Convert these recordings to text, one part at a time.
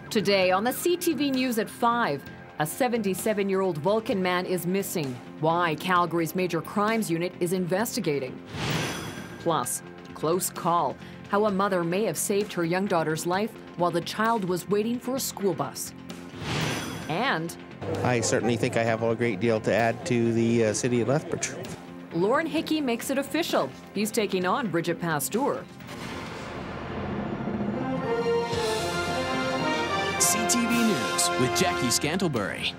Today on the CTV News at 5, a 77-year-old Vulcan man is missing. Why Calgary's Major Crimes Unit is investigating. Plus, close call. How a mother may have saved her young daughter's life while the child was waiting for a school bus. And I certainly think I have a great deal to add to the city of Lethbridge. Lauren Hickey makes it official. He's taking on Bridget Pasteur. CTV News with Jackie Scantlebury.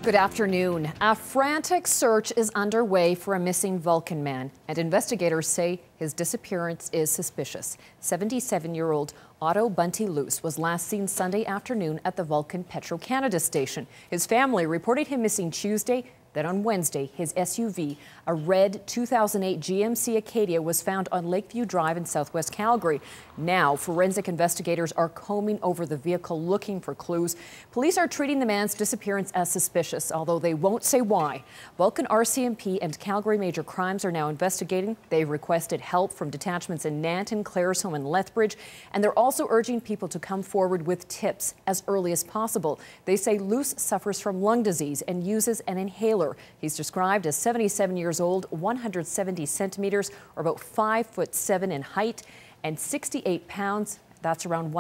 Good afternoon. A frantic search is underway for a missing Vulcan man, and investigators say his disappearance is suspicious. 77-year-old Otto Bunty Luce was last seen Sunday afternoon at the Vulcan Petro-Canada station. His family reported him missing Tuesday. Then on Wednesday, his SUV, a red 2008 GMC Acadia, was found on Lakeview Drive in southwest Calgary. Now, forensic investigators are combing over the vehicle looking for clues. Police are treating the man's disappearance as suspicious, although they won't say why. Vulcan RCMP and Calgary Major Crimes are now investigating. They've requested help from detachments in Nanton, Claresholm and Lethbridge, and they're also urging people to come forward with tips as early as possible. They say Luce suffers from lung disease and uses an inhaler. He's described as 77 years old, 170 centimeters, or about 5'7" in height, and 68 pounds. That's around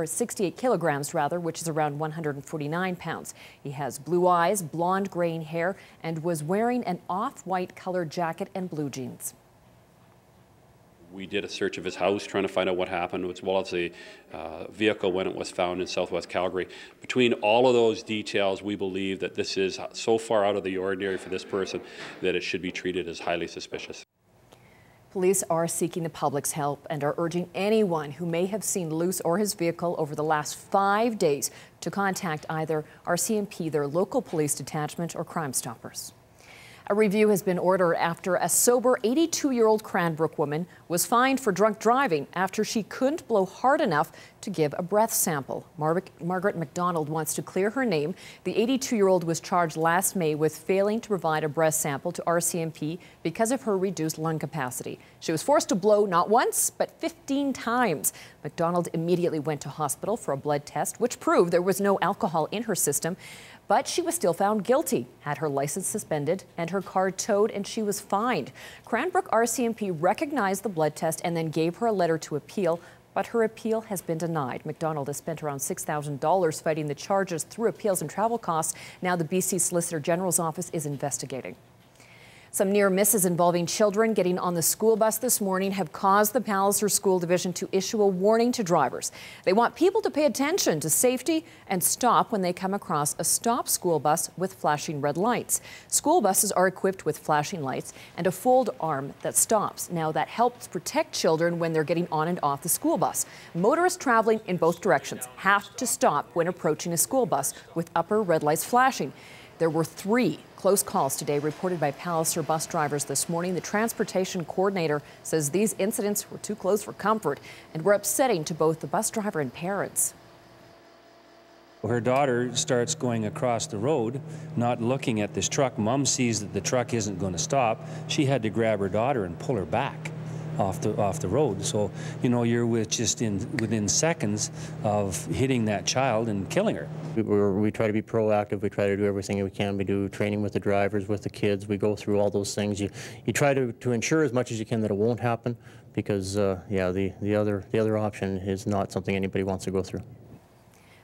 68 kilograms, rather, which is around 149 pounds. He has blue eyes, blonde graying hair, and was wearing an off-white colored jacket and blue jeans. We did a search of his house trying to find out what happened, as well as the vehicle when it was found in southwest Calgary. Between all of those details, we believe that this is so far out of the ordinary for this person that it should be treated as highly suspicious. Police are seeking the public's help and are urging anyone who may have seen Luce or his vehicle over the last 5 days to contact either RCMP, their local police detachment, or Crime Stoppers. A review has been ordered after a sober 82-year-old Cranbrook woman was fined for drunk driving after she couldn't blow hard enough to give a breath sample. Margaret McDonald wants to clear her name. The 82-year-old was charged last May with failing to provide a breath sample to RCMP because of her reduced lung capacity. She was forced to blow not once, but 15 times. McDonald immediately went to hospital for a blood test, which proved there was no alcohol in her system. But she was still found guilty, had her license suspended and her car towed, and she was fined. Cranbrook RCMP recognized the blood test and then gave her a letter to appeal, but her appeal has been denied. McDonald has spent around $6,000 fighting the charges through appeals and travel costs. Now the BC Solicitor General's office is investigating. Some near misses involving children getting on the school bus this morning have caused the Palliser School Division to issue a warning to drivers. They want people to pay attention to safety and stop when they come across a stopped school bus with flashing red lights. School buses are equipped with flashing lights and a fold arm that stops. Now that helps protect children when they're getting on and off the school bus. Motorists traveling in both directions have to stop when approaching a school bus with upper red lights flashing. There were 3 close calls today reported by Palliser bus drivers this morning. The transportation coordinator says these incidents were too close for comfort and were upsetting to both the bus driver and parents. Her daughter starts going across the road, not looking at this truck. Mom sees that the truck isn't going to stop. She had to grab her daughter and pull her back off the road. So, you know, you're within seconds of hitting that child and killing her. We try to be proactive. We try to do everything we can. We do training with the drivers, with the kids. We go through all those things. You try to ensure as much as you can that it won't happen, because yeah, the other option is not something anybody wants to go through.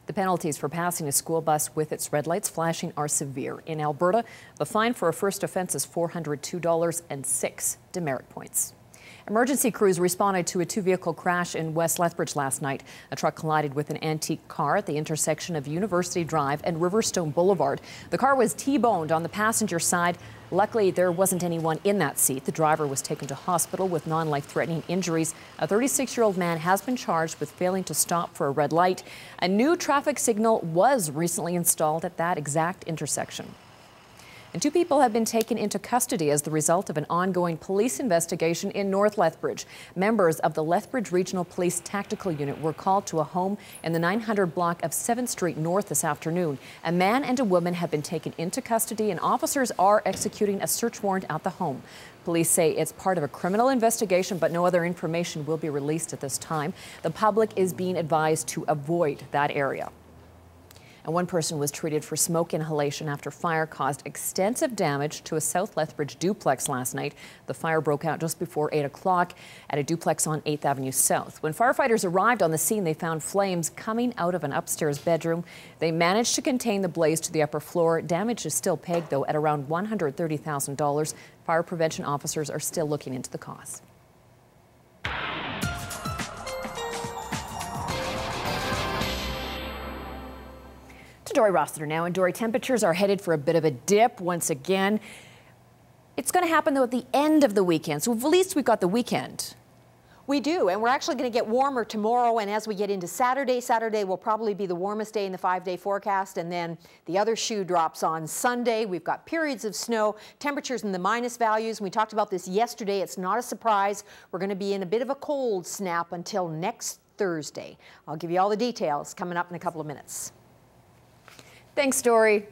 The penalties for passing a school bus with its red lights flashing are severe. In Alberta, the fine for a first offense is $402 and 6 demerit points. Emergency crews responded to a 2-vehicle crash in West Lethbridge last night. A truck collided with an antique car at the intersection of University Drive and Riverstone Boulevard. The car was T-boned on the passenger side. Luckily, there wasn't anyone in that seat. The driver was taken to hospital with non-life-threatening injuries. A 36-year-old man has been charged with failing to stop for a red light. A new traffic signal was recently installed at that exact intersection. And 2 people have been taken into custody as the result of an ongoing police investigation in North Lethbridge. Members of the Lethbridge Regional Police Tactical Unit were called to a home in the 900 block of 7th Street North this afternoon. A man and a woman have been taken into custody, and officers are executing a search warrant at the home. Police say it's part of a criminal investigation, but no other information will be released at this time. The public is being advised to avoid that area. And 1 person was treated for smoke inhalation after fire caused extensive damage to a South Lethbridge duplex last night. The fire broke out just before 8 o'clock at a duplex on 8th Avenue South. When firefighters arrived on the scene, they found flames coming out of an upstairs bedroom. They managed to contain the blaze to the upper floor. Damage is still pegged, though, at around $130,000. Fire prevention officers are still looking into the cause. To Dory Rossiter now, and Dory, temperatures are headed for a bit of a dip once again. It's going to happen, though, at the end of the weekend, so at least we've got the weekend. We do, and we're actually going to get warmer tomorrow, and as we get into Saturday will probably be the warmest day in the 5-day forecast, and then the other shoe drops on Sunday. We've got periods of snow, temperatures in the minus values. We talked about this yesterday. It's not a surprise. We're going to be in a bit of a cold snap until next Thursday. I'll give you all the details coming up in a couple of minutes. Thanks, Dory.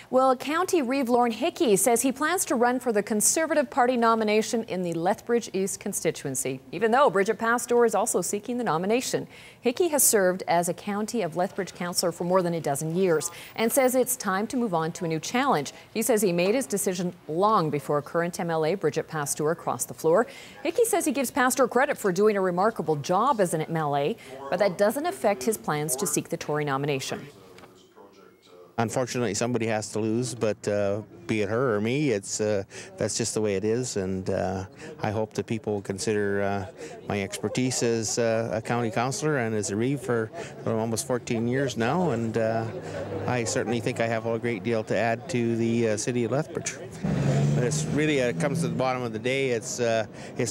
Well, County Reeve Lorne Hickey says he plans to run for the Conservative Party nomination in the Lethbridge East constituency, even though Bridget Pastor is also seeking the nomination. Hickey has served as a County of Lethbridge councillor for more than a dozen years and says it's time to move on to a new challenge. He says he made his decision long before current MLA Bridget Pastor crossed the floor. Hickey says he gives Pastor credit for doing a remarkable job as an MLA, but that doesn't affect his plans to seek the Tory nomination. Unfortunately, somebody has to lose, but be it her or me, that's just the way it is. And I hope that people will consider my expertise as a county councillor and as a Reeve for almost 14 years now. And I certainly think I have a great deal to add to the city of Lethbridge. But it's really, it comes to the bottom of the day, it's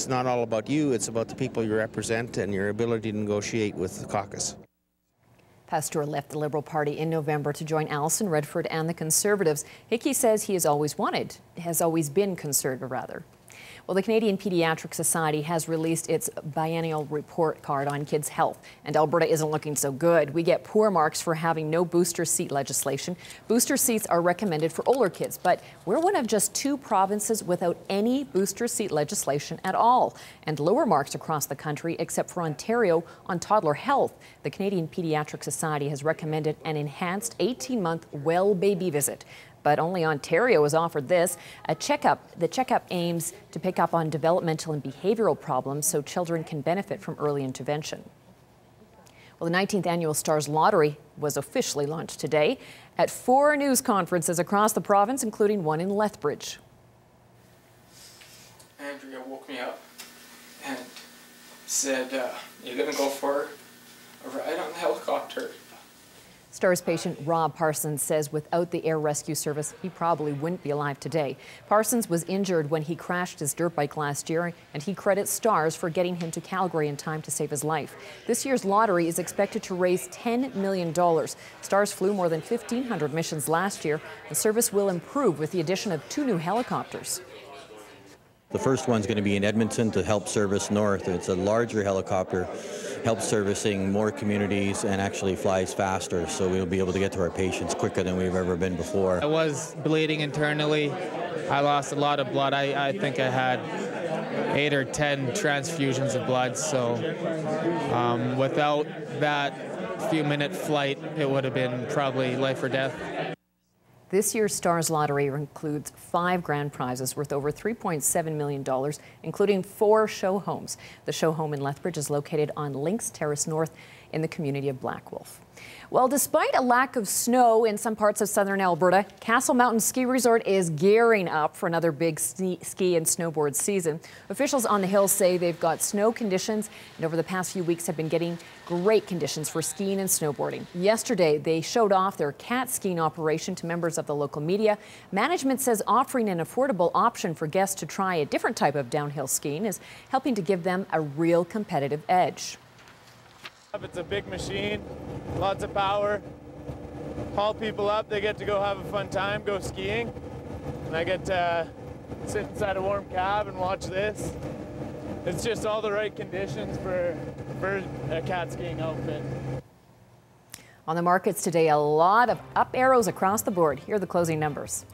not all about you, it's about the people you represent and your ability to negotiate with the caucus. Pastor left the Liberal Party in November to join Alison Redford and the Conservatives. Hickey says he has always been conservative, rather. Well, the Canadian Pediatric Society has released its biennial report card on kids' health, and Alberta isn't looking so good. We get poor marks for having no booster seat legislation. Booster seats are recommended for older kids, but we're one of just 2 provinces without any booster seat legislation at all, and lower marks across the country except for Ontario on toddler health. The Canadian Pediatric Society has recommended an enhanced 18-month well baby visit. But only Ontario has offered this. The checkup aims to pick up on developmental and behavioral problems so children can benefit from early intervention. Well, the 19th annual Stars Lottery was officially launched today at 4 news conferences across the province, including one in Lethbridge. Andrea woke me up and said, you're going to go for a ride on the helicopter. Stars patient Rob Parsons says without the air rescue service, he probably wouldn't be alive today. Parsons was injured when he crashed his dirt bike last year, and he credits Stars for getting him to Calgary in time to save his life. This year's lottery is expected to raise $10 million. Stars flew more than 1,500 missions last year. The service will improve with the addition of 2 new helicopters. The first one's going to be in Edmonton to help service north. It's a larger helicopter, helps servicing more communities and actually flies faster, so we'll be able to get to our patients quicker than we've ever been before. I was bleeding internally. I lost a lot of blood. I think I had 8 or 10 transfusions of blood, so without that few-minute flight, it would have been probably life or death. This year's Stars Lottery includes 5 grand prizes worth over $3.7 million, including 4 show homes. The show home in Lethbridge is located on Lynx Terrace North in the community of Black Wolf. Well, despite a lack of snow in some parts of southern Alberta, Castle Mountain Ski Resort is gearing up for another big ski and snowboard season. Officials on the hill say they've got snow conditions and over the past few weeks have been getting great conditions for skiing and snowboarding. Yesterday, they showed off their cat skiing operation to members of the local media. Management says offering an affordable option for guests to try a different type of downhill skiing is helping to give them a real competitive edge. It's a big machine, lots of power. Haul people up, they get to go have a fun time, go skiing. and I get to sit inside a warm cab and watch this. It's just all the right conditions for a cat skiing outfit. On the markets today, a lot of up arrows across the board. Here are the closing numbers.